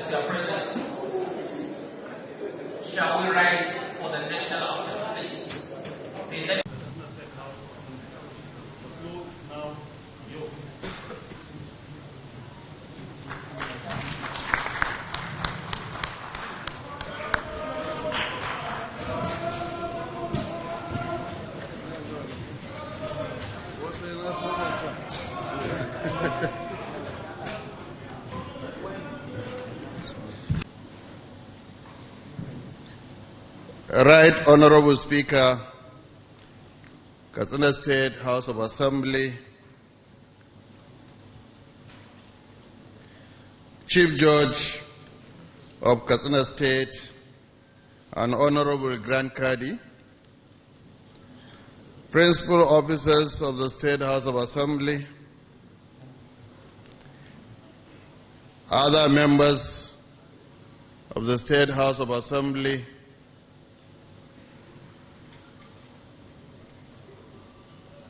as your present. Shall we rise for the national anthem, please? The Katsina House of Assembly. The floor is now yours. Right Honorable Speaker, Katsina State House of Assembly, Chief Judge of Katsina State, and Honorable Grand Kadi, Principal Officers of the State House of Assembly, other members of the State House of Assembly,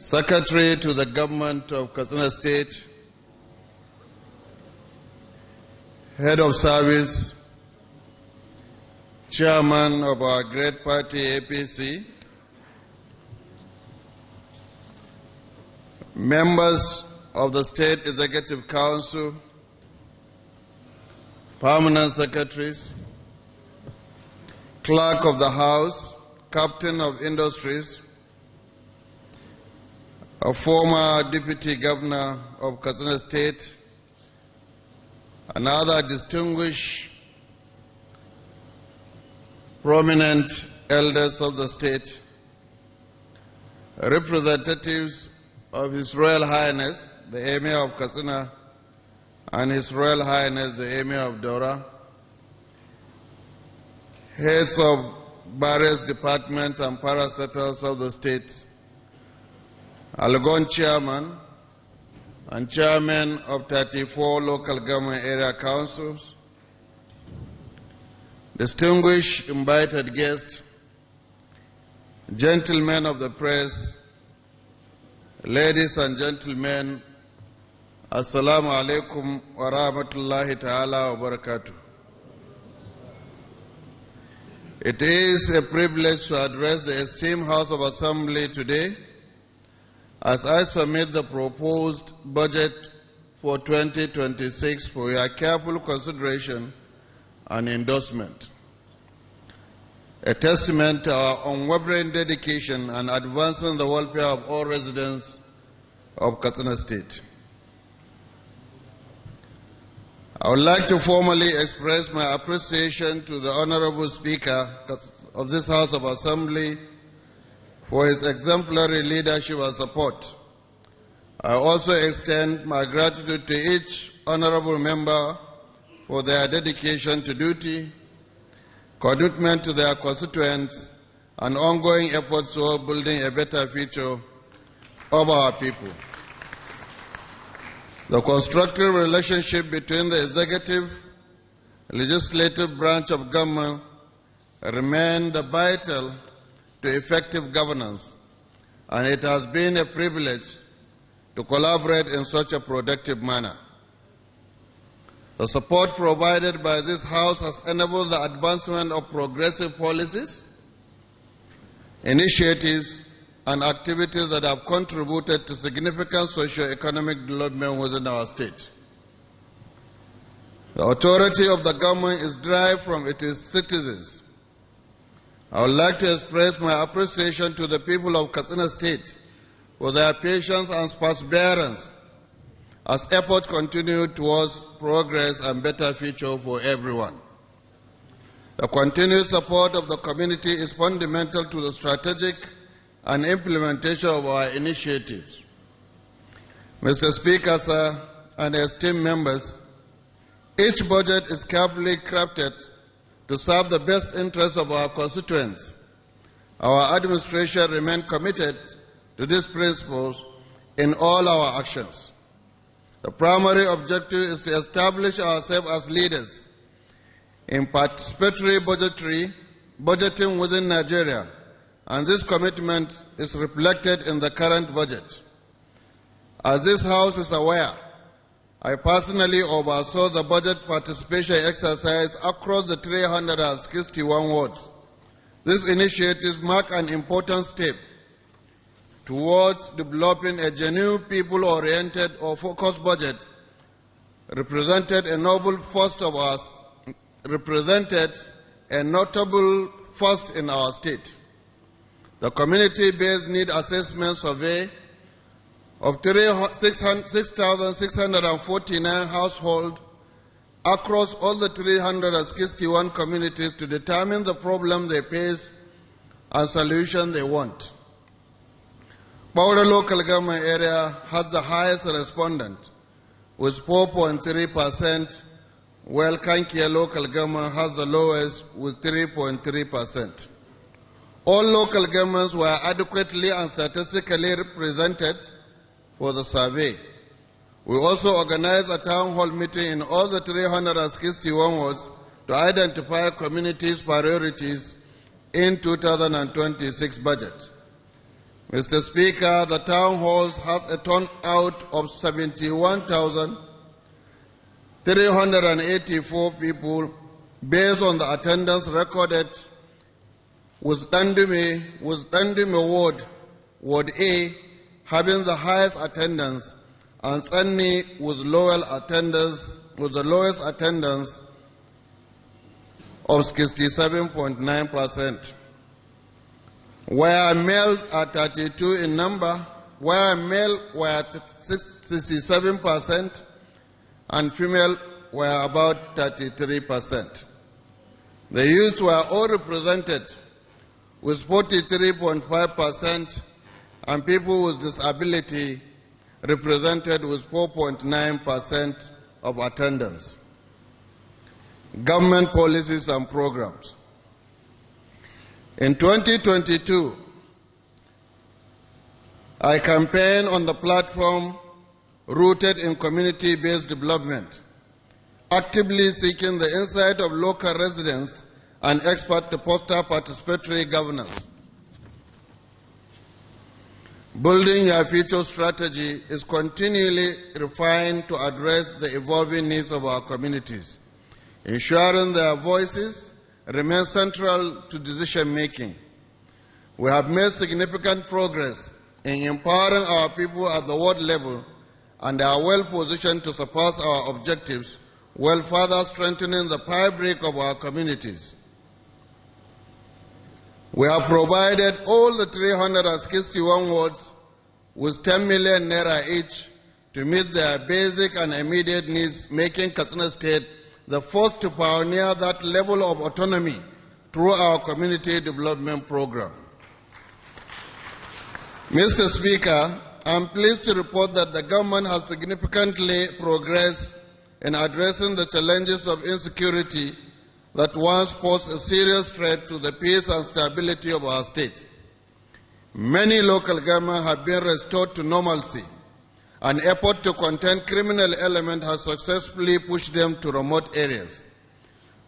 Secretary to the Government of Katsina State, Head of Service, Chairman of our great party APC, members of the State Executive Council, permanent secretaries, Clerk of the House, Captain of Industries, a former Deputy Governor of Katsina State, and other distinguished, prominent elders of the state, representatives of His Royal Highness, the Emir of Katsina, and His Royal Highness, the Emir of Dora, heads of various departments and parastatals of the state, Algon Chairman and Chairman of 34 local government area councils, distinguished invited guests, gentlemen of the press, ladies and gentlemen, Assalamu alaikum wa rahmatullahi ta'ala wa barakatuh. It is a privilege to address the esteemed House of Assembly today as I submit the proposed budget for 2026 for your careful consideration and endorsement, a testament to our unwavering dedication and advancing the welfare of all residents of Katsina State. I would like to formally express my appreciation to the Honorable Speaker of this House of Assembly for his exemplary leadership and support. I also extend my gratitude to each honorable member for their dedication to duty, commitment to their constituents, and ongoing efforts toward building a better future of our people. The constructive relationship between the executive and legislative branch of government remain the vital to effective governance, and it has been a privilege to collaborate in such a productive manner. The support provided by this House has enabled the advancement of progressive policies, initiatives, and activities that have contributed to significant socio-economic development within our state. The authority of the government is derived from its citizens. I would like to express my appreciation to the people of Katsina State for their patience and perseverance as efforts continue towards progress and better future for everyone. The continued support of the community is fundamental to the strategic and implementation of our initiatives. Mr. Speaker, sir, and esteemed members, each budget is carefully crafted to serve the best interests of our constituents. Our administration remains committed to these principles in all our actions. The primary objective is to establish ourselves as leaders in participatory budgeting within Nigeria, and this commitment is reflected in the current budget. As this House is aware, I personally oversaw the budget participation exercise across the 361 wards. These initiatives mark an important step towards developing a genuine people-oriented or focused budget, represented a notable first in our state. The community-based need assessment survey of 6,649 households across all the 361 communities to determine the problem they face and solution they want. Bawda local government area has the highest respondent with 4.3%, while Kankia local government has the lowest with 3.3%. All local governments were adequately and statistically represented for the survey. We also organized a town hall meeting in all the 361 wards to identify communities' priorities in 2026 budget. Mr. Speaker, the town halls has a turnout of 71,384 people based on the attendance recorded, with Dandime Ward A having the highest attendance and Tsanni with the lowest attendance of 67.9%. Where males are 32 in number, where male were 67% and female were about 33%. The youth were all represented with 43.5% and people with disability represented with 4.9% of attendance. Government policies and programs. In 2022, I campaigned on the platform rooted in community-based development, actively seeking the insight of local residents and experts to foster participatory governance. Building your future strategy is continually refined to address the evolving needs of our communities, ensuring their voices remain central to decision-making. We have made significant progress in empowering our people at the ward level and are well positioned to surpass our objectives while further strengthening the fabric of our communities. We have provided all the 361 wards with 10 million naira each to meet their basic and immediate needs, making Katsina State the first to pioneer that level of autonomy through our community development program. Mr. Speaker, I am pleased to report that the government has significantly progressed in addressing the challenges of insecurity that once posed a serious threat to the peace and stability of our state. Many local governments have been restored to normalcy. An effort to contain criminal elements has successfully pushed them to remote areas.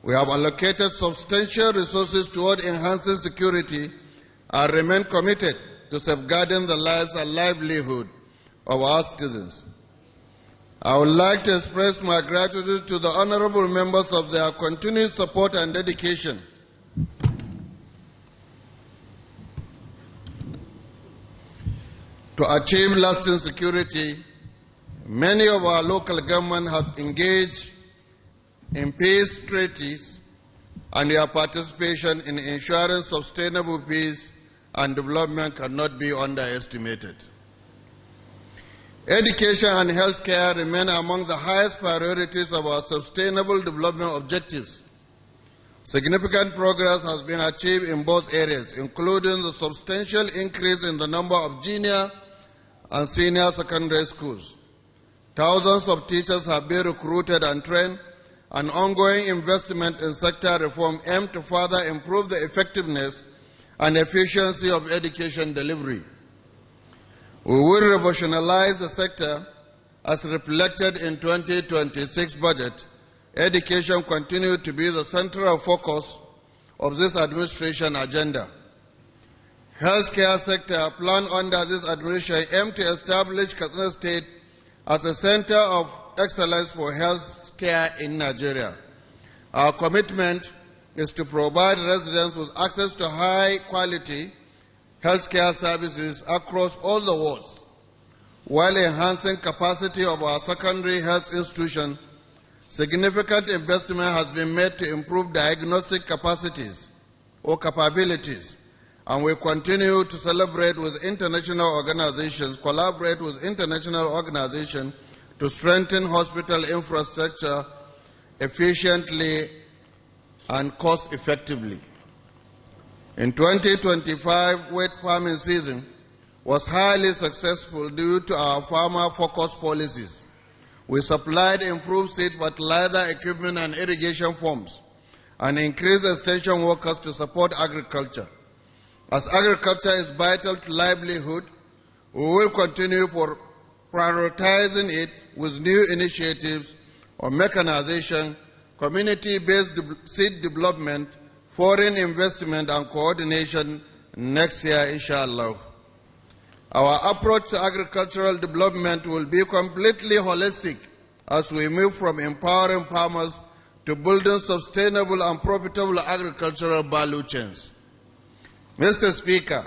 We have allocated substantial resources toward enhancing security and remain committed to safeguarding the lives and livelihood of our citizens. I would like to express my gratitude to the honorable members of their continued support and dedication. To achieve lasting security, many of our local governments have engaged in peace treaties, and their participation in ensuring sustainable peace and development cannot be underestimated. Education and health care remain among the highest priorities of our sustainable development objectives. Significant progress has been achieved in both areas, including the substantial increase in the number of junior and senior secondary schools. Thousands of teachers have been recruited and trained, and ongoing investment in sector reform aimed to further improve the effectiveness and efficiency of education delivery. We will revolutionize the sector as reflected in 2026 budget. Education continues to be the central focus of this administration agenda. Healthcare sector plan under this administration aims to establish Katsina State as a center of excellence for health care in Nigeria. Our commitment is to provide residents with access to high-quality healthcare services across all the wards, while enhancing capacity of our secondary health institutions. Significant investment has been made to improve diagnostic capacities or capabilities, and we continue to collaborate with international organizations to strengthen hospital infrastructure efficiently and cost-effectively. In 2025, wheat farming season was highly successful due to our farmer-focused policies. We supplied improved seed, fertilizer, equipment, and irrigation farms, and increased extension workers to support agriculture. As agriculture is vital to livelihood, we will continue prioritizing it with new initiatives on mechanization, community-based seed development, foreign investment, and coordination next year, inshallah. Our approach to agricultural development will be completely holistic as we move from empowering farmers to building sustainable and profitable agricultural value chains. Mr. Speaker,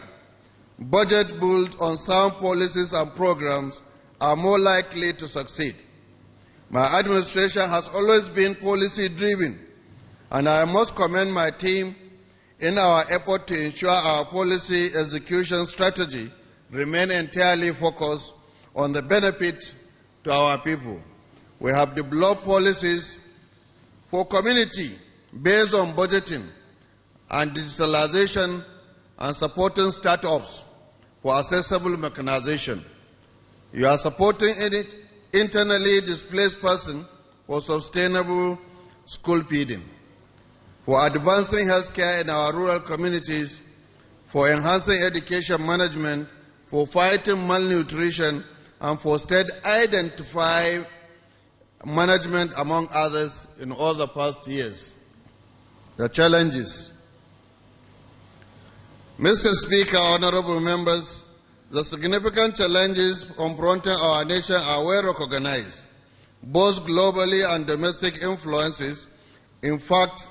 budget built on sound policies and programs are more likely to succeed. My administration has always been policy-driven, and I must commend my team in our effort to ensure our policy execution strategy remain entirely focused on the benefit to our people. We have developed policies for community based on budgeting and digitalization and supporting startups for accessible mechanization. You are supporting internally displaced persons for sustainable school feeding, for advancing healthcare in our rural communities, for enhancing education management, for fighting malnutrition, and for state identify management, among others, in all the past years. The challenges. Mr. Speaker, honorable members, the significant challenges confronting our nation are well recognized, both globally and domestic influences. In fact,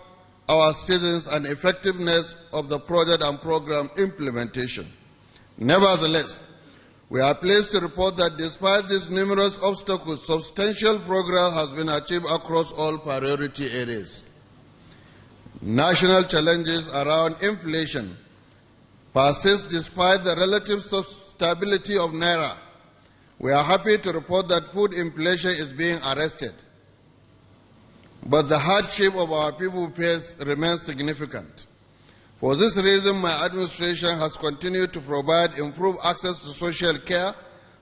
our citizens and effectiveness of the project and program implementation. Nevertheless, we are pleased to report that despite these numerous obstacles, substantial progress has been achieved across all priority areas. National challenges around inflation persist despite the relative stability of Naira. We are happy to report that food inflation is being arrested, but the hardship of our people face remains significant. For this reason, my administration has continued to provide improved access to social care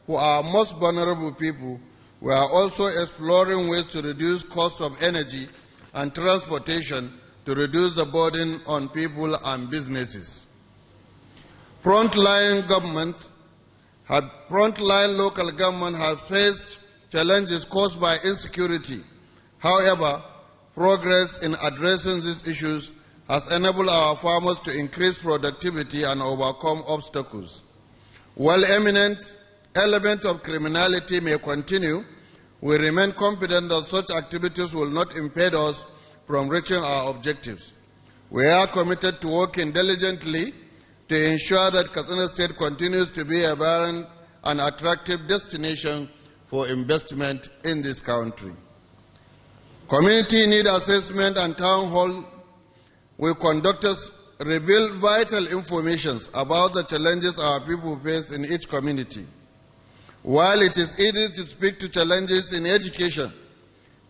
for our most vulnerable people. We are also exploring ways to reduce costs of energy and transportation to reduce the burden on people and businesses. Frontline local government have faced challenges caused by insecurity. However, progress in addressing these issues has enabled our farmers to increase productivity and overcome obstacles. While eminent element of criminality may continue, we remain confident that such activities will not impede us from reaching our objectives. We are committed to working diligently to ensure that Katsina State continues to be a vibrant and attractive destination for investment in this country. Community need assessment and town hall will conduct us reveal vital information about the challenges our people face in each community. While it is easy to speak to challenges in education,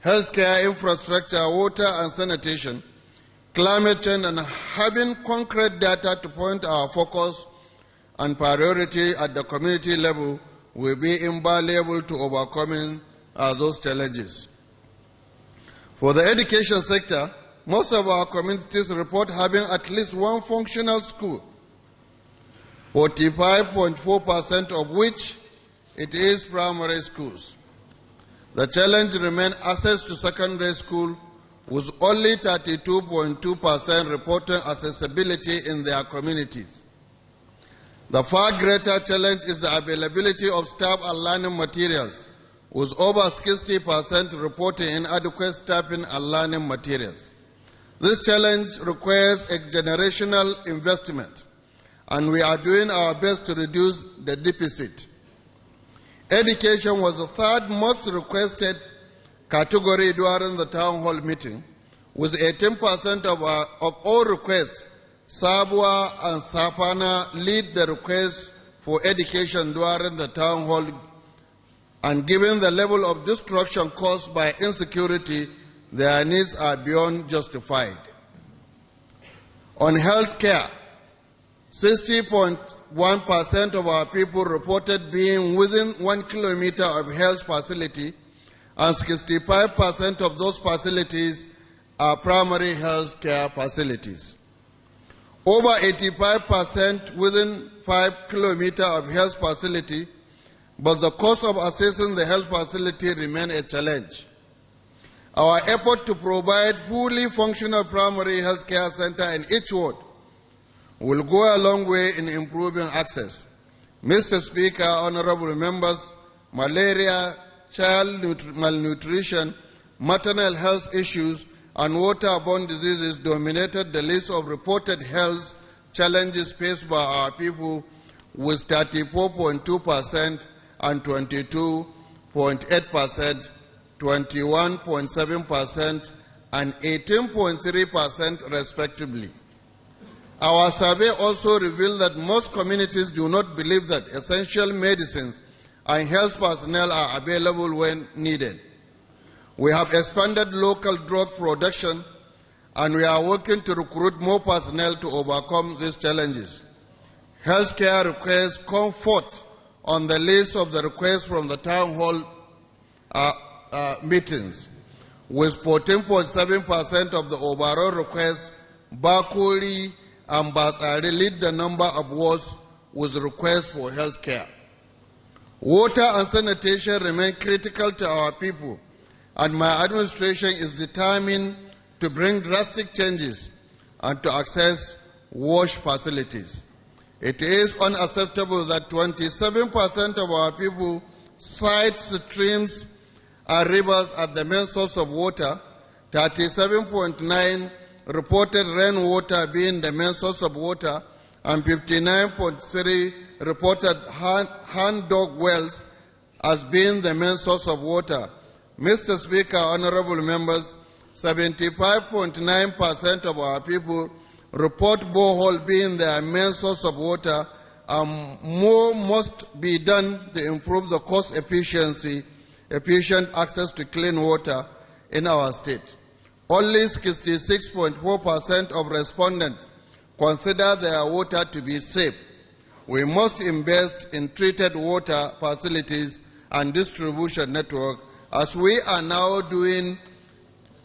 healthcare, infrastructure, water and sanitation, climate change, and having concrete data to point our focus and priority at the community level will be invaluable to overcoming those challenges. For the education sector, most of our communities report having at least one functional school, 45.4% of which it is primary schools. The challenge remains access to secondary school, with only 32.2% reporting accessibility in their communities. The far greater challenge is the availability of staff and learning materials with over 60% reporting inadequate staffing and learning materials. This challenge requires a generational investment, and we are doing our best to reduce the deficit. Education was the third most requested category during the town hall meeting, with 18% of all requests. Sabwa and Sapana lead the requests for education during the town hall, and given the level of destruction caused by insecurity, their needs are beyond justified. On health care, 60.1% of our people reported being within 1 kilometer of health facility, and 65% of those facilities are primary health care facilities. Over 85% within 5 kilometers of health facility, but the cost of accessing the health facility remains a challenge. Our effort to provide fully functional primary health care center in each ward will go a long way in improving access. Mr. Speaker, honorable members, malaria, child malnutrition, maternal health issues, and waterborne diseases dominated the list of reported health challenges faced by our people, with 34.2% and 22.8%, 21.7%, and 18.3% respectively. Our survey also revealed that most communities do not believe that essential medicines and health personnel are available when needed. We have expanded local drug production, and we are working to recruit more personnel to overcome these challenges. Healthcare requests come forth on the list of the requests from the town hall meetings, with 14.7% of the overall requests. Bakuri and Batsari lead the number of wards with requests for health care. Water and sanitation remain critical to our people, and my administration is determined to bring drastic changes and to access wash facilities. It is unacceptable that 27% of our people cite streams and rivers as the main source of water, 37.9% reported rainwater being the main source of water, and 59.3% reported hand-dug wells as being the main source of water. Mr. Speaker, honorable members, 75.9% of our people report borehole being their main source of water, and more must be done to improve the efficient access to clean water in our state. Only 66.4% of respondents consider their water to be safe. We must invest in treated water facilities and distribution network, as we are now doing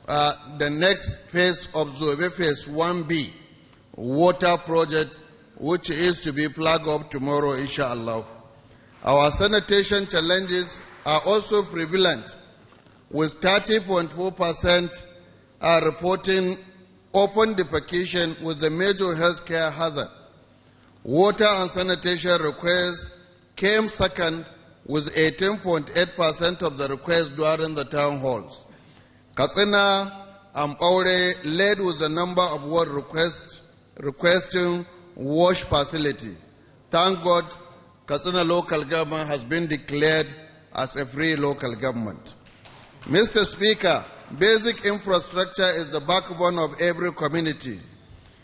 the next phase of Zobe Phase 1B water project, which is to be plugged up tomorrow, inshallah. Our sanitation challenges are also prevalent, with 30.4% are reporting open defecation with the major healthcare hazard. Water and sanitation requests came second, with 18.8% of the requests during the town halls. Katsina and Aure led with the number of ward requesting wash facility. Thank God, Katsina local government has been declared as a free local government. Mr. Speaker, basic infrastructure is the backbone of every community.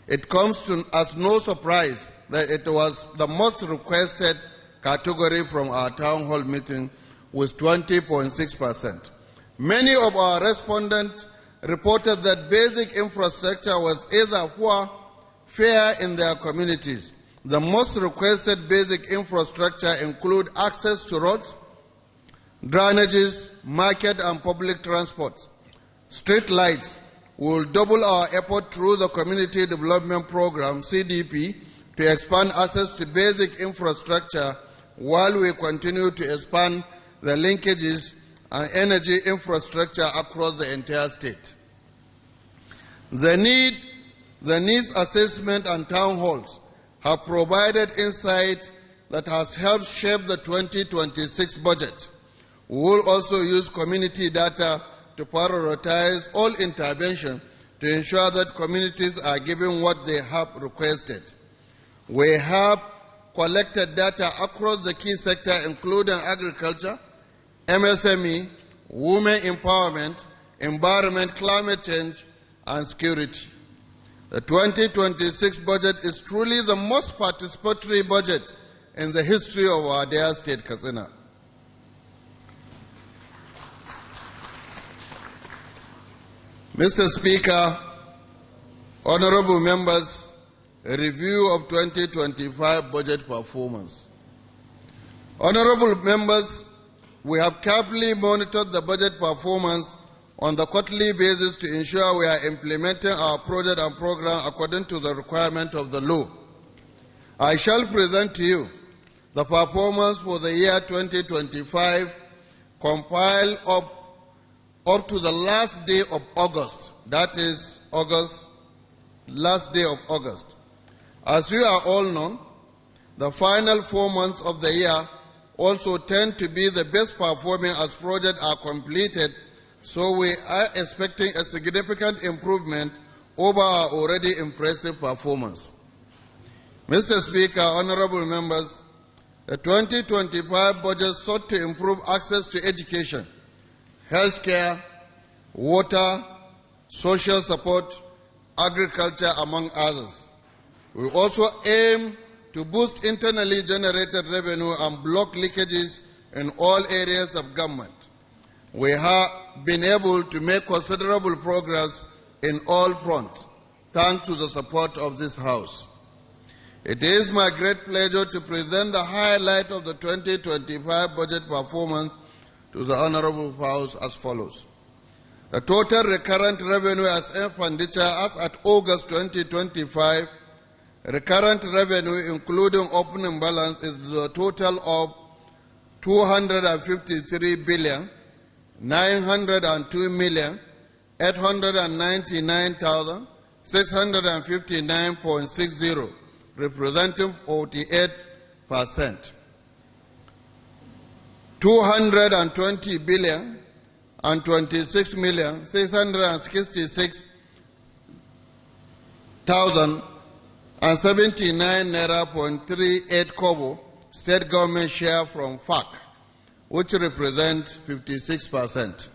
It comes as no surprise that it was the most requested category from our town hall meeting, with 20.6%. Many of our respondents reported that basic infrastructure was either poor, fair in their communities. The most requested basic infrastructure include access to roads, drainages, market and public transport, street lights. We will double our effort through the Community Development Program, CDP, to expand access to basic infrastructure while we continue to expand the linkages and energy infrastructure across the entire state. The needs assessment and town halls have provided insight that has helped shape the 2026 budget. We will also use community data to prioritize all intervention to ensure that communities are given what they have requested. We have collected data across the key sectors, including agriculture, MSME, women empowerment, environment, climate change, and security. The 2026 budget is truly the most participatory budget in the history of our dear state, Katsina. Mr. Speaker, honorable members, a review of 2025 budget performance. Honorable members, we have carefully monitored the budget performance on the quarterly basis to ensure we are implementing our project and program according to the requirement of the law. I shall present to you the performance for the year 2025 compiled up to the last day of August, that is last day of August. As you are all known, the final 4 months of the year also tend to be the best performing as projects are completed, so we are expecting a significant improvement over our already impressive performance. Mr. Speaker, honorable members, the 2025 budget sought to improve access to education, healthcare, water, social support, agriculture, among others. We also aim to boost internally generated revenue and block leakages in all areas of government. We have been able to make considerable progress in all fronts, thanks to the support of this House. It is my great pleasure to present the highlight of the 2025 budget performance to the Honorable House as follows. The total recurrent revenue as expenditure as at August 2025, recurrent revenue including opening balance is the total of 253 billion 902 million 899,659.60, representing 48%. 220 billion and 26 million 666,079 naira.38 kobo state government share from FAC, which represent 56%.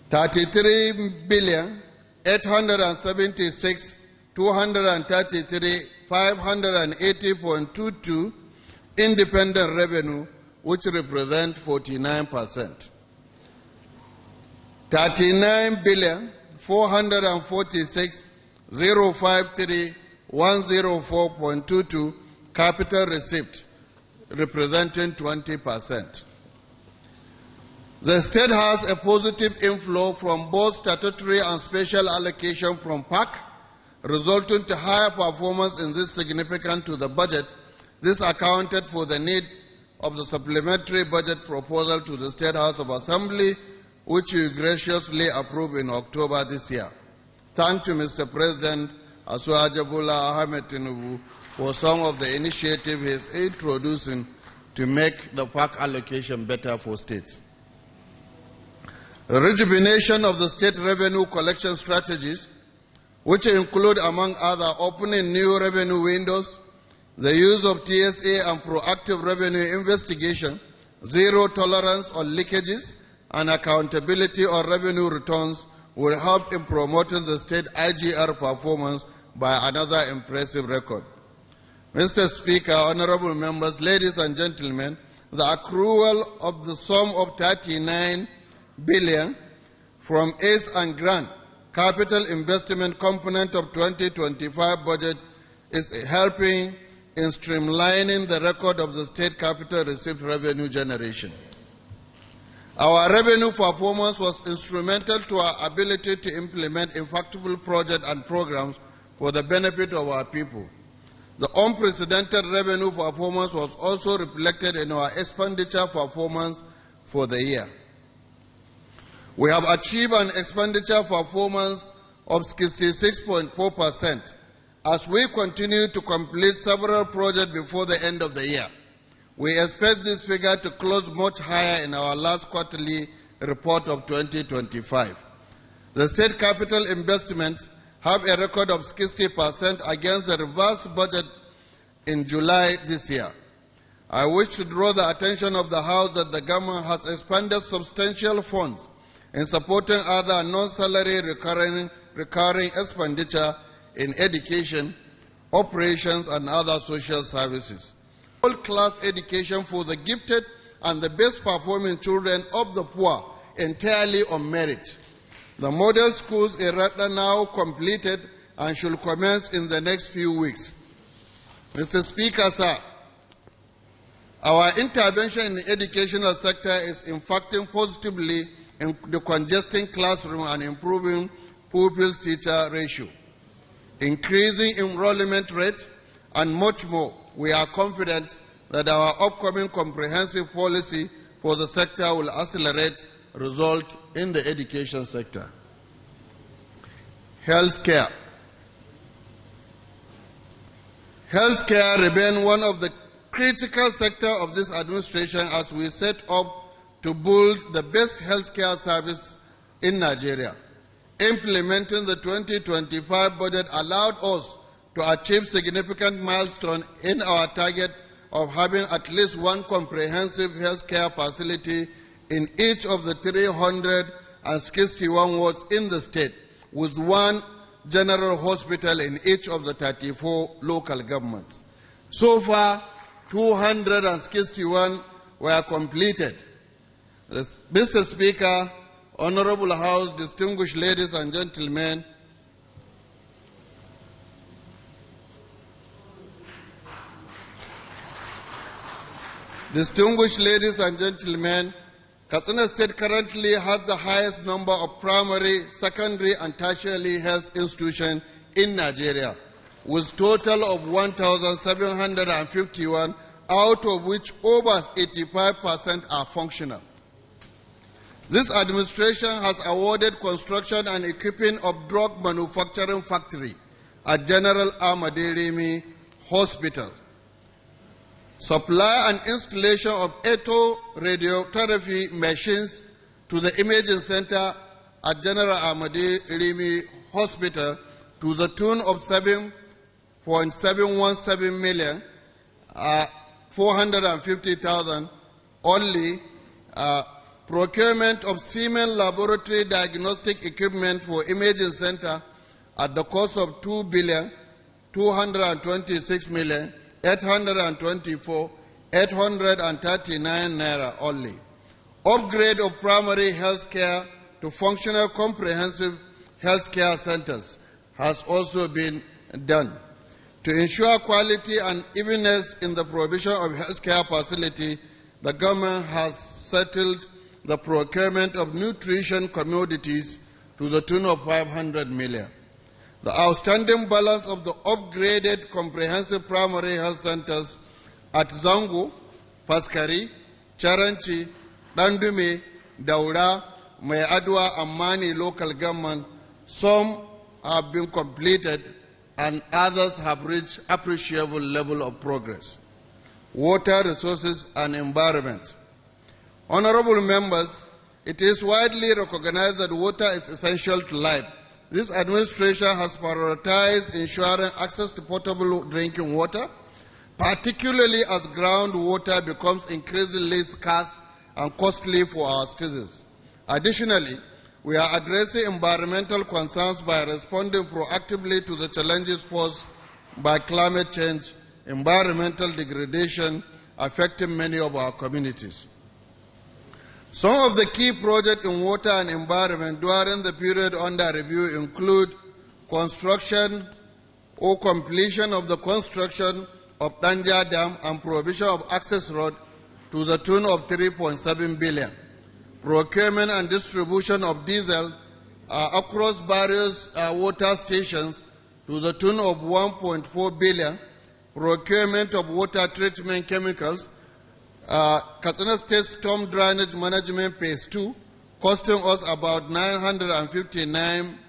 33 billion 876 233 580.22 independent revenue, which represent 49%. 39 billion 446 053 104.22 capital receipt, representing 20%. The state has a positive inflow from both statutory and special allocation from PAC, resulting to higher performance in this significant to the budget. This accounted for the need of the supplementary budget proposal to the State House of Assembly, which you graciously approved in October this year. Thank you, Mr. President Asuajabullah Ahmed Tinubu, for some of the initiatives he is introducing to make the PAC allocation better for states. The rejuvenation of the state revenue collection strategies, which include, among others, opening new revenue windows, the use of TSA and proactive revenue investigation, zero tolerance on leakages, and accountability on revenue returns, will help in promoting the state IGR performance by another impressive record. Mr. Speaker, honorable members, ladies and gentlemen, the accrual of the sum of 39 billion from ACE and grant capital investment component of 2025 budget is helping in streamlining the record of the state capital receipt revenue generation. Our revenue performance was instrumental to our ability to implement impactful projects and programs for the benefit of our people. The unprecedented revenue performance was also reflected in our expenditure performance for the year. We have achieved an expenditure performance of 66.4% as we continue to complete several projects before the end of the year. We expect this figure to close much higher in our last quarterly report of 2025. The state capital investment have a record of 60% against the reverse budget in July this year. I wish to draw the attention of the House that the government has expended substantial funds in supporting other non-salary recurring expenditure in education, operations, and other social services. World-class education for the gifted and the best-performing children of the poor entirely on merit. The model schools in Radda now completed and should commence in the next few weeks. Mr. Speaker, sir, our intervention in the educational sector is impacting positively in the congesting classroom and improving pupils-teacher ratio, increasing enrollment rate, and much more. We are confident that our upcoming comprehensive policy for the sector will accelerate result in the education sector. Healthcare. Healthcare remains one of the critical sectors of this administration as we set up to build the best healthcare service in Nigeria. Implementing the 2025 budget allowed us to achieve significant milestone in our target of having at least one comprehensive healthcare facility in each of the 361 wards in the state, with one general hospital in each of the 34 local governments. So far, 261 were completed. Mr. Speaker, Honorable House, distinguished ladies and gentlemen, Katsina State currently has the highest number of primary, secondary, and tertiary health institutions in Nigeria, with total of 1,751, out of which over 85% are functional. This administration has awarded construction and equipping of drug manufacturing factory at General Ahmad Hospital. Supply and installation of radiotherapy machines to the imaging center at General Ahmad Hospital to the tune of 7.717 million, 450,000 only. Procurement of semen laboratory diagnostic equipment for imaging center at the cost of 2,226,824,839 naira only. Upgrade of primary health care to functional comprehensive health care centers has also been done. To ensure quality and evenness in the provision of health care facility, the government has settled the procurement of nutrition commodities to the tune of 500 million. The outstanding balance of the upgraded comprehensive primary health centers at Zango, Paskari, Charanchi, Dandume, Daura, Mayadwa, and Mani local government, some have been completed and others have reached appreciable level of progress. Water resources and environment. Honorable members, it is widely recognized that water is essential to life. This administration has prioritized ensuring access to potable drinking water, particularly as groundwater becomes increasingly scarce and costly for our citizens. Additionally, we are addressing environmental concerns by responding proactively to the challenges posed by climate change, environmental degradation affecting many of our communities. Some of the key projects in water and environment during the period under review include construction or completion of the construction of Danja Dam and provision of access road to the tune of 3.7 billion. Procurement and distribution of diesel across various water stations to the tune of 1.4 billion. Procurement of water treatment chemicals, Katsina State Storm Drainage Management Phase 2, costing us about 959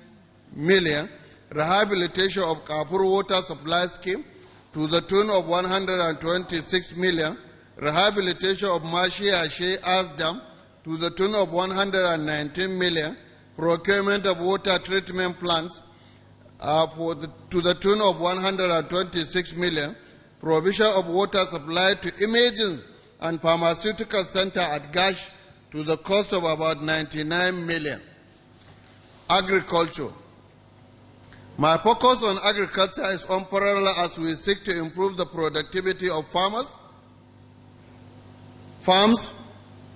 million. Rehabilitation of Kapur Water Supply Scheme to the tune of 126 million. rehabilitation of Mashi-Ashe As Dam to the tune of 119 million, procurement of water treatment plants to the tune of 126 million, provision of water supply to imaging and pharmaceutical center at Gash to the cost of about 99 million. Agriculture. My focus on agriculture is unparalleled as we seek to improve the productivity of farms,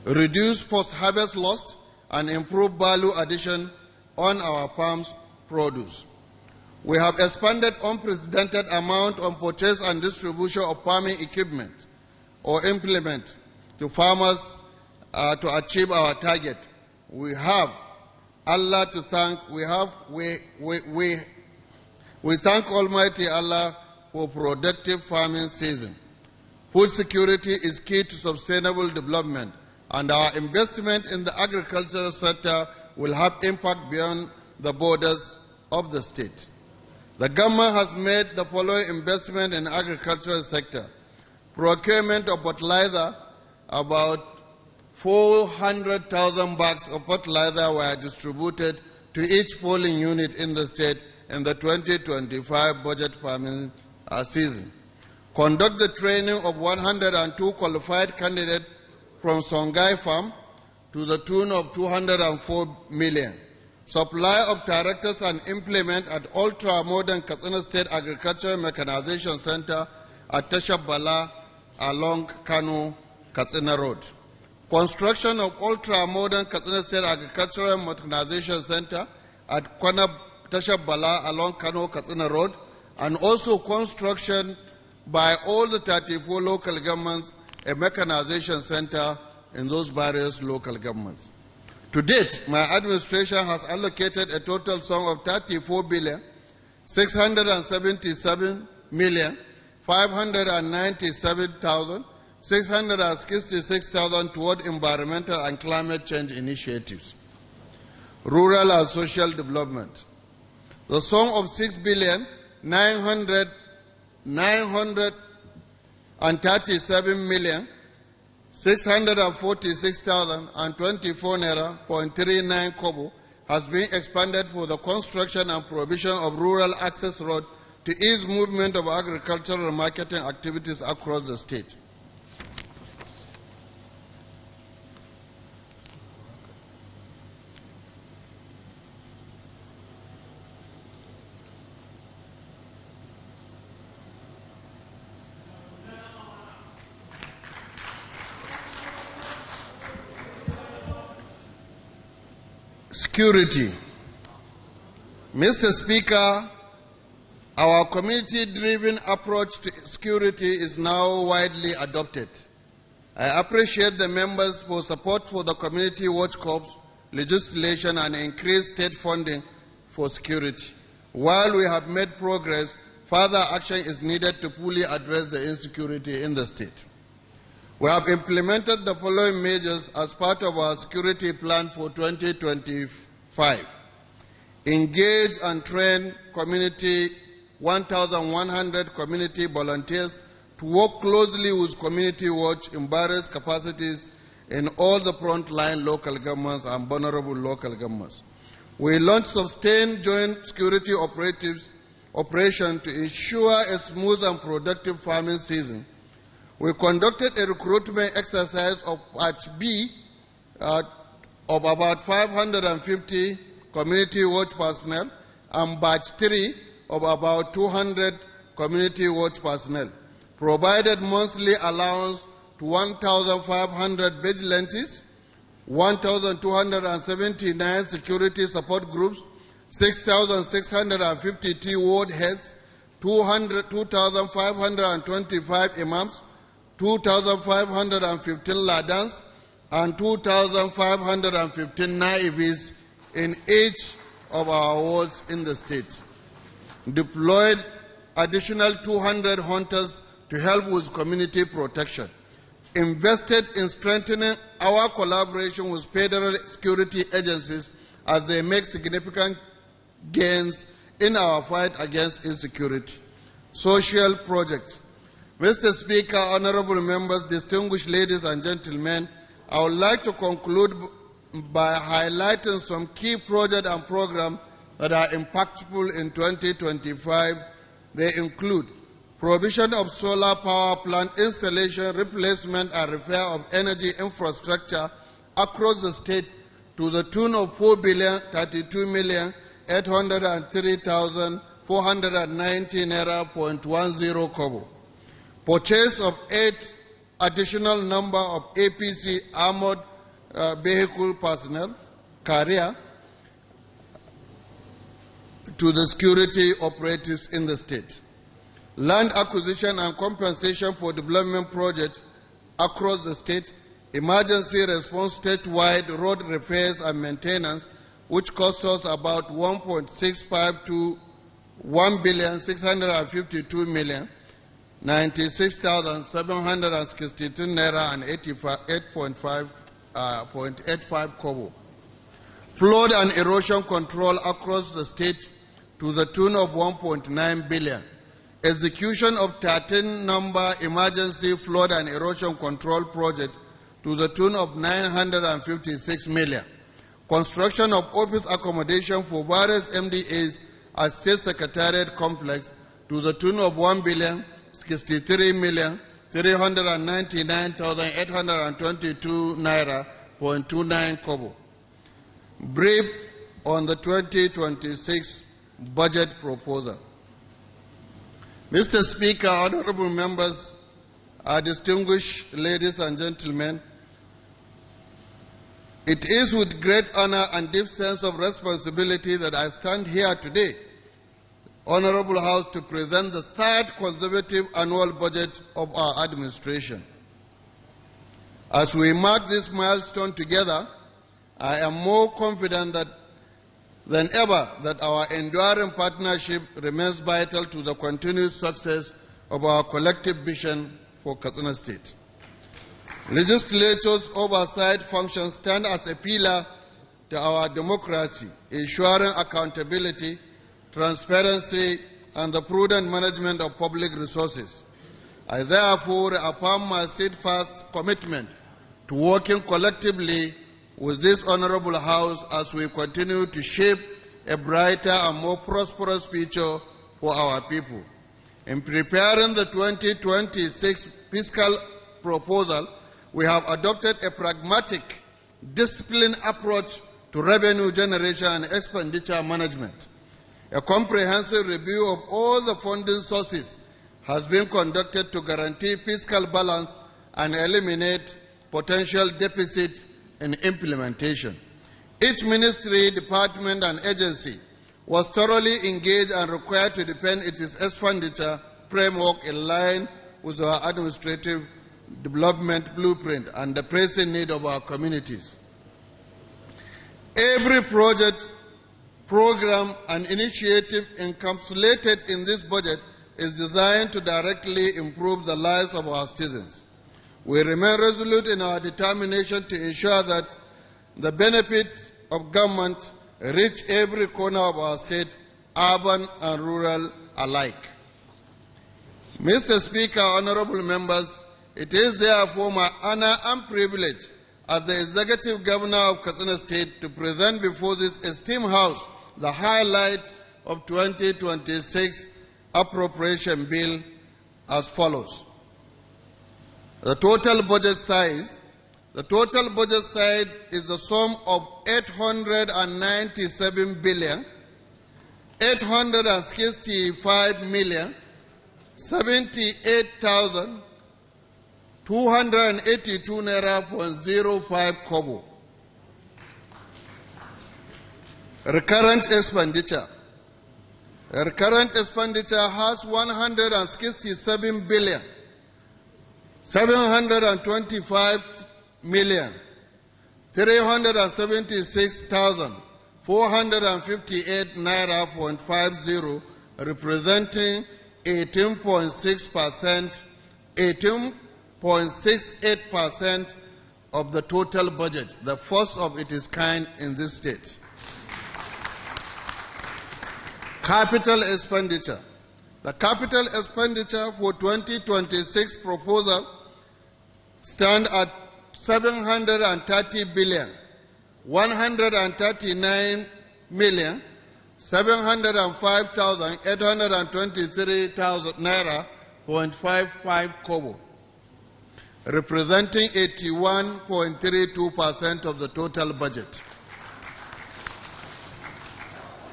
reduce post-harvest loss, and improve value addition on our farms' produce. We have expanded unprecedented amount on purchase and distribution of farming equipment or implement to farmers to achieve our target. We have Allah to thank. We thank Almighty Allah for productive farming season. Food security is key to sustainable development, and our investment in the agricultural sector will have impact beyond the borders of the state. The government has made the following investment in the agricultural sector. Procurement of fertilizer, about 400,000 bags of fertilizer were distributed to each polling unit in the state in the 2025 budget farming season. Conduct the training of 102 qualified candidates from Songhai Farm to the tune of 204 million. Supply of tractors and implement at ultra-modern Katsina State Agricultural Mechanization Center at Tashabala along Kano, Katsina Road. Construction of ultra-modern Katsina State Agricultural Mechanization Center at Tashabala along Kano, Katsina Road, and also construction by all the 34 local governments a mechanization center in those various local governments. To date, my administration has allocated a total sum of 34 billion 677 million 597,666,000 toward environmental and climate change initiatives. Rural and social development. The sum of 6 billion 937 million 646,024 naira 0.39 kobo has been expanded for the construction and provision of rural access road to ease movement of agricultural and marketing activities across the state. Security. Mr. Speaker, our community-driven approach to security is now widely adopted. I appreciate the members for support for the Community Watch Corps legislation and increased state funding for security. While we have made progress, further action is needed to fully address the insecurity in the state. We have implemented the following measures as part of our security plan for 2025. Engage and train 1,100 community volunteers to work closely with Community Watch in various capacities in all the frontline local governments and vulnerable local governments. We launched sustained joint security operation to ensure a smooth and productive farming season. We conducted a recruitment exercise of Batch B of about 550 Community Watch personnel and Batch 3 of about 200 Community Watch personnel, provided monthly allowance to 1,500 vigilantes, 1,279 security support groups, 6,650 ward heads, 2,525 imams, 2,515 ladans, and 2,515 naibis in each of our wards in the state. Deployed additional 200 hunters to help with community protection. Invested in strengthening our collaboration with federal security agencies as they make significant gains in our fight against insecurity. Social projects. Mr. Speaker, honorable members, distinguished ladies and gentlemen, I would like to conclude by highlighting some key projects and programs that are impactful in 2025. They include provision of solar power plant installation, replacement and repair of energy infrastructure across the state to the tune of 4,032,803,490 naira.10 kobo. Purchase of 8 additional number of APC armored vehicle personnel carrier to the security operatives in the state. Land acquisition and compensation for development projects across the state, emergency response statewide road repairs and maintenance, which cost us about 1.65 to 1,652,096,762 naira and 8.85 kobo. Flood and erosion control across the state to the tune of 1.9 billion. Execution of 13 number emergency flood and erosion control project to the tune of 956 million. Construction of office accommodation for various MDAs at State Secretariat Complex to the tune of 1,063,399,822 naira.29 kobo. Brief on the 2026 budget proposal. Mr. Speaker, honorable members, distinguished ladies and gentlemen, it is with great honor and deep sense of responsibility that I stand here today, Honorable House, to present the third consecutive annual budget of our administration. As we mark this milestone together, I am more confident than ever that our enduring partnership remains vital to the continued success of our collective vision for Katsina State. Legislatures' oversight functions stand as a pillar to our democracy, ensuring accountability, transparency, and the prudent management of public resources. I therefore affirm my steadfast commitment to working collectively with this honorable House as we continue to shape a brighter and more prosperous future for our people. In preparing the 2026 fiscal proposal, we have adopted a pragmatic, disciplined approach to revenue generation and expenditure management. A comprehensive review of all the funding sources has been conducted to guarantee fiscal balance and eliminate potential deficit in implementation. Each ministry, department, and agency was thoroughly engaged and required to defend its expenditure framework in line with our administrative development blueprint and the pressing need of our communities. Every project, program, and initiative encapsulated in this budget is designed to directly improve the lives of our citizens. We remain resolute in our determination to ensure that the benefits of government reach every corner of our state, urban and rural alike. Mr. Speaker, honorable members, it is therefore my honor and privilege as the Executive Governor of Katsina State to present before this esteemed House the highlight of 2026 Appropriation Bill as follows. The total budget size is the sum of 897 billion 865 million 78,282 naira.05 kobo. Recurrent expenditure. Recurrent expenditure has 167 billion 725 million 376,458 naira.50, representing 18.68% of the total budget, the first of its kind in this state. Capital expenditure. The capital expenditure for 2026 proposal stand at 730 billion 139 million 705,823 naira 0.55 kobo, representing 81.32% of the total budget.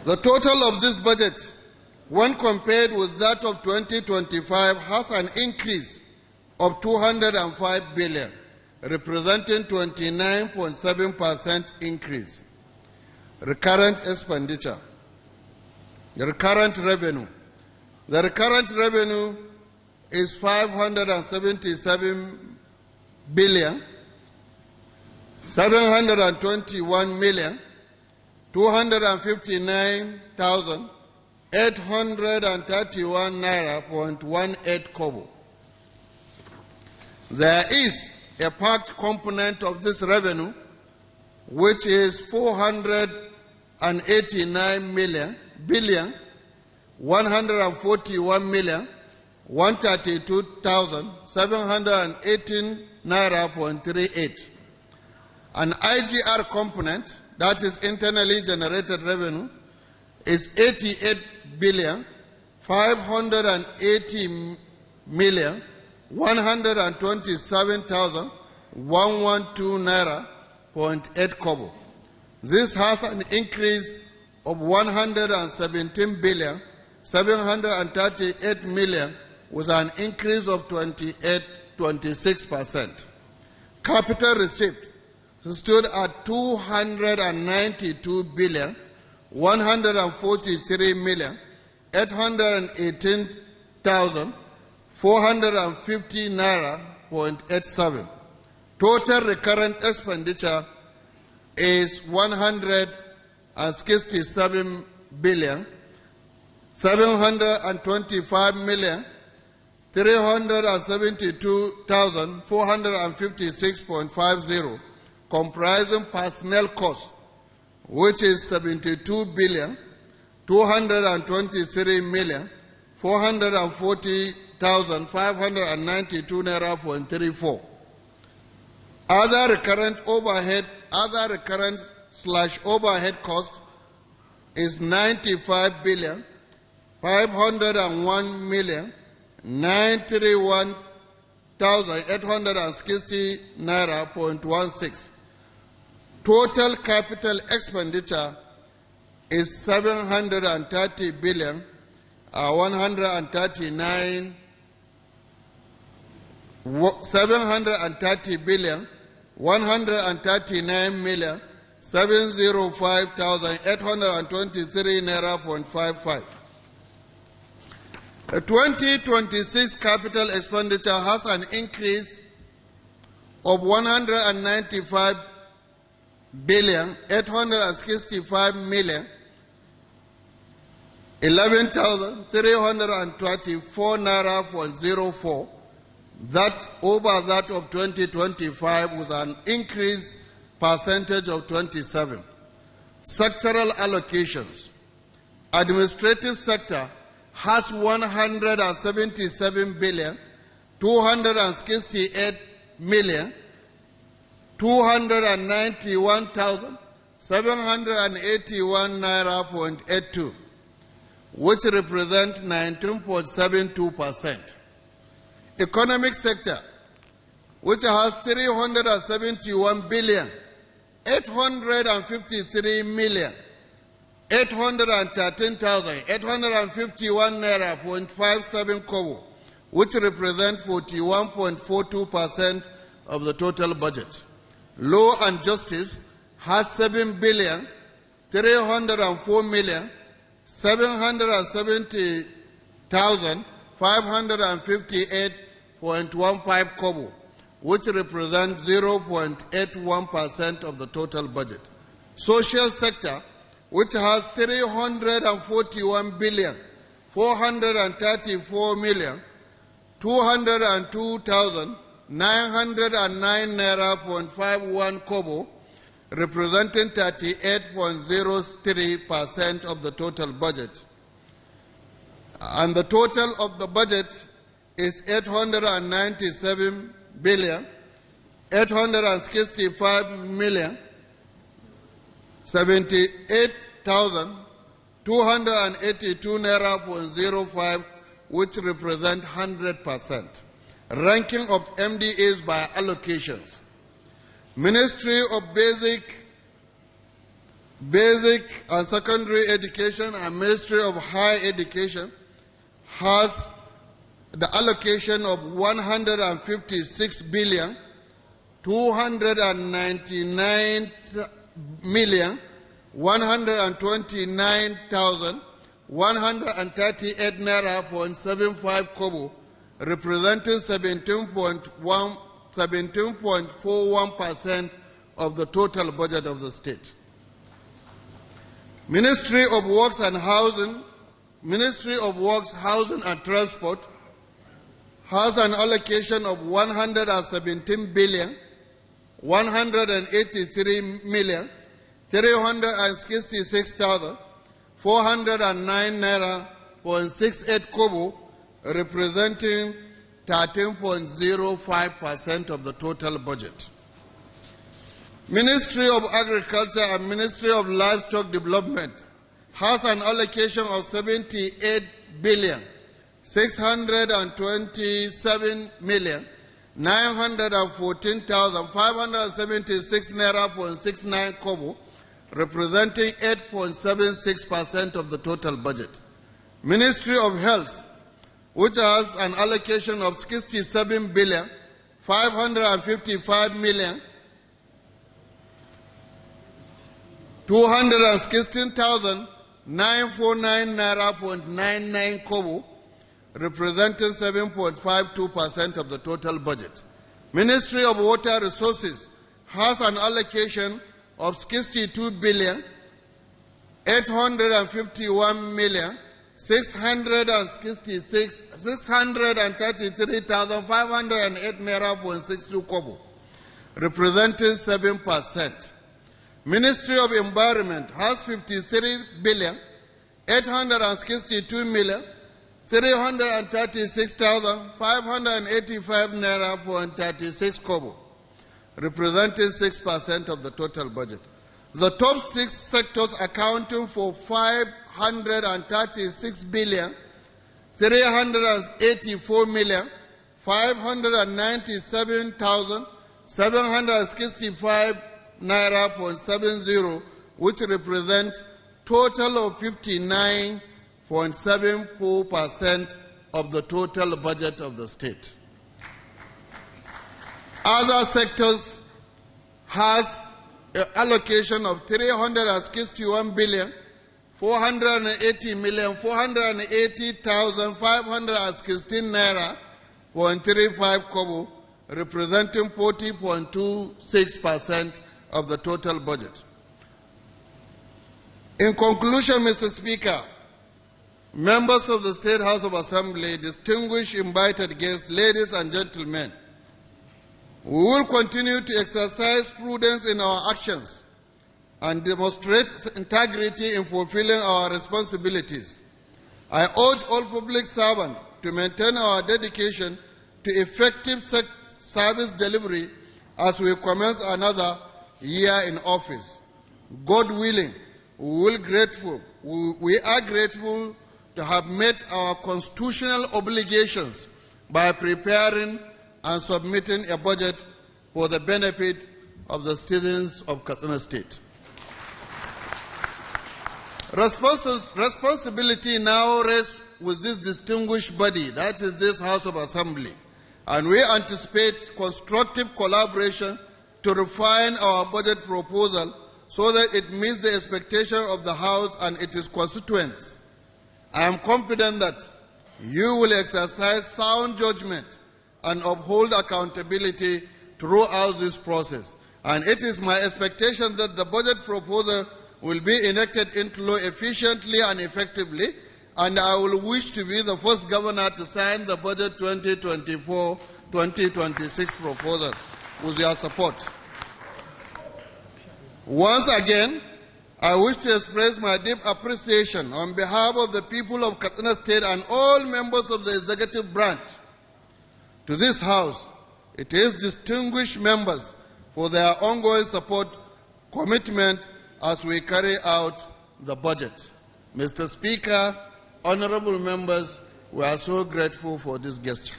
The total of this budget, when compared with that of 2025, has an increase of 205 billion, representing 29.7% increase. Recurrent expenditure, the recurrent revenue. The recurrent revenue is 577 billion 721 million 259,831 naira 0.18 kobo. There is a part component of this revenue which is 489 billion 141 million 132,718 naira 0.38. An IGR component, that is internally generated revenue, is 88 billion 580 million 127,112 naira 0.8 kobo. This has an increase of 117 billion 738 million with an increase of 26%. Capital receipt stood at 292 billion 143 million 818,450 naira 0.87. Total recurrent expenditure is 167 billion 725 million 372,456.50, comprising personnel costs, which is 72 billion 223 million 440,592 naira 0.34. Other recurrent overhead cost is 95 billion 501 million 931,860 naira 0.16. Total capital expenditure is 730 billion 730 billion 139 million 705,823 naira 0.55. The 2026 capital expenditure has an increase of 195 billion 865 million 11,324 naira 0.04. That over that of 2025 was an increase percentage of 27. Sectoral allocations. Administrative sector has 177 billion 268 million 291,781 naira 0.82, which represents 19.72%. Economic sector, which has 371 billion 853 million 813,851 naira 0.57 kobo, which represents 41.42% of the total budget. Law and Justice has 7 billion 304 million 770,558.15 kobo, which represents 0.81% of the total budget. Social sector, which has 341 billion 434 million 202,909 naira 0.51 kobo, representing 38.03% of the total budget. And the total of the budget is 897 billion 865 million 78,282 naira 0.05, which represent 100%. Ranking of MDAs by allocations. Ministry of Basic and Secondary Education and Ministry of Higher Education has the allocation of 156 billion 299 million 129,138 naira 0.75 kobo, representing 17.41% of the total budget of the state. Ministry of Works, Housing and Transport has an allocation of 117 billion 183 million 366,409 naira 0.68 kobo, representing 13.05% of the total budget. Ministry of Agriculture and Ministry of Livestock Development has an allocation of 78 billion 627 million 914,576 naira 0.69 kobo, representing 8.76% of the total budget. Ministry of Health, which has an allocation of 67 billion 555 million 216,949 naira 0.99 kobo, representing 7.52% of the total budget. Ministry of Water Resources has an allocation of 62 billion 851 million 633,508 naira 0.62 kobo, representing 7%. Ministry of Environment has 53 billion 862 million 336,585 naira 0.36 kobo, representing 6% of the total budget. The top 6 sectors accounting for 536 billion 384 million 597,765 naira 0.70, which represent total of 59.74% of the total budget of the state. Other sectors has an allocation of 361 billion 480 million 480,516 naira 0.35 kobo, representing 40.26% of the total budget. In conclusion, Mr. Speaker, members of the State House of Assembly, distinguished invited guests, ladies and gentlemen, we will continue to exercise prudence in our actions and demonstrate integrity in fulfilling our responsibilities. I urge all public servants to maintain our dedication to effective service delivery as we commence another year in office. God willing, we are grateful to have met our constitutional obligations by preparing and submitting a budget for the benefit of the citizens of Katsina State. Responsibility now rests with this distinguished body, that is this House of Assembly, and we anticipate constructive collaboration to refine our budget proposal so that it meets the expectation of the House and its constituents. I am confident that you will exercise sound judgment and uphold accountability throughout this process. And it is my expectation that the budget proposal will be enacted into law efficiently and effectively, and I will wish to be the first governor to sign the budget 2024-2026 proposal with your support. Once again, I wish to express my deep appreciation on behalf of the people of Katsina State and all members of the executive branch to this House, its distinguished members, for their ongoing support, commitment as we carry out the budget. Mr. Speaker, honorable members, we are so grateful for this gesture.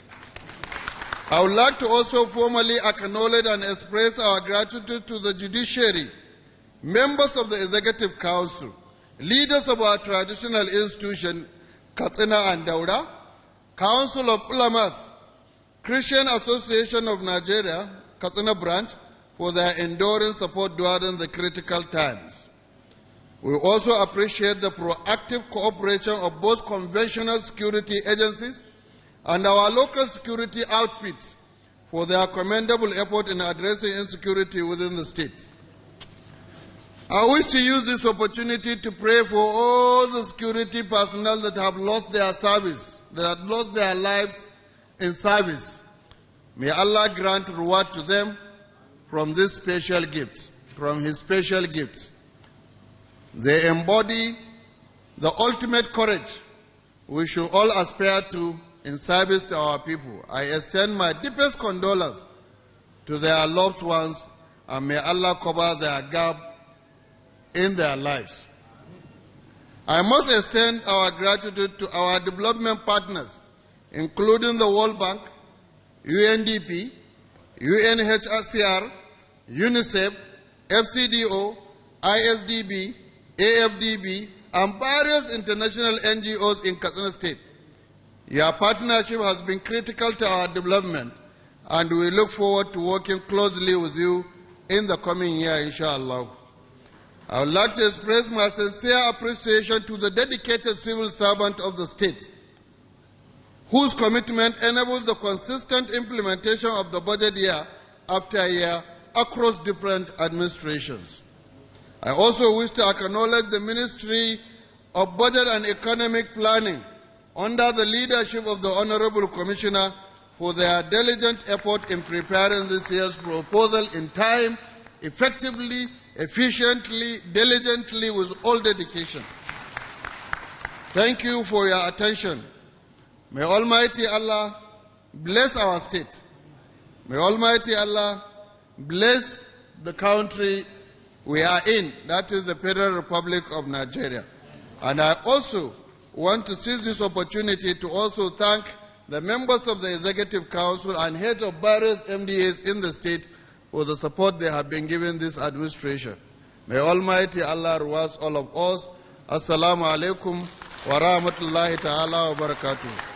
I would like to also formally acknowledge and express our gratitude to the judiciary, members of the Executive Council, leaders of our traditional institution, Katsina and Daura, Council of Ulamas, Christian Association of Nigeria, Katsina branch, for their enduring support during the critical times. We also appreciate the proactive cooperation of both conventional security agencies and our local security outfits for their commendable effort in addressing insecurity within the state. I wish to use this opportunity to pray for all the security personnel that have lost their service, that have lost their lives in service. May Allah grant reward to them from this special gift, from His special gifts. They embody the ultimate courage we should all aspire to in service to our people. I extend my deepest condolence to their loved ones, and may Allah cover their gap in their lives. I must extend our gratitude to our development partners, including the World Bank, UNDP, UNHCR, UNICEF, FCDO, ISDB, AFDB, and various international NGOs in Katsina State. Your partnership has been critical to our development, and we look forward to working closely with you in the coming year, inshallah. I would like to express my sincere appreciation to the dedicated civil servant of the state, whose commitment enables the consistent implementation of the budget year after year across different administrations. I also wish to acknowledge the Ministry of Budget and Economic Planning under the leadership of the Honorable Commissioner for their diligent effort in preparing this year's proposal in time, effectively, efficiently, diligently, with all dedication. Thank you for your attention. May Almighty Allah bless our state. May Almighty Allah bless the country we are in, that is the Federal Republic of Nigeria. And I also want to seize this opportunity to also thank the members of the Executive Council and heads of various MDAs in the state for the support they have been giving this administration. May Almighty Allah reward all of us. Assalamu alaikum wa rahmatullahi ta'ala wa barakatuh.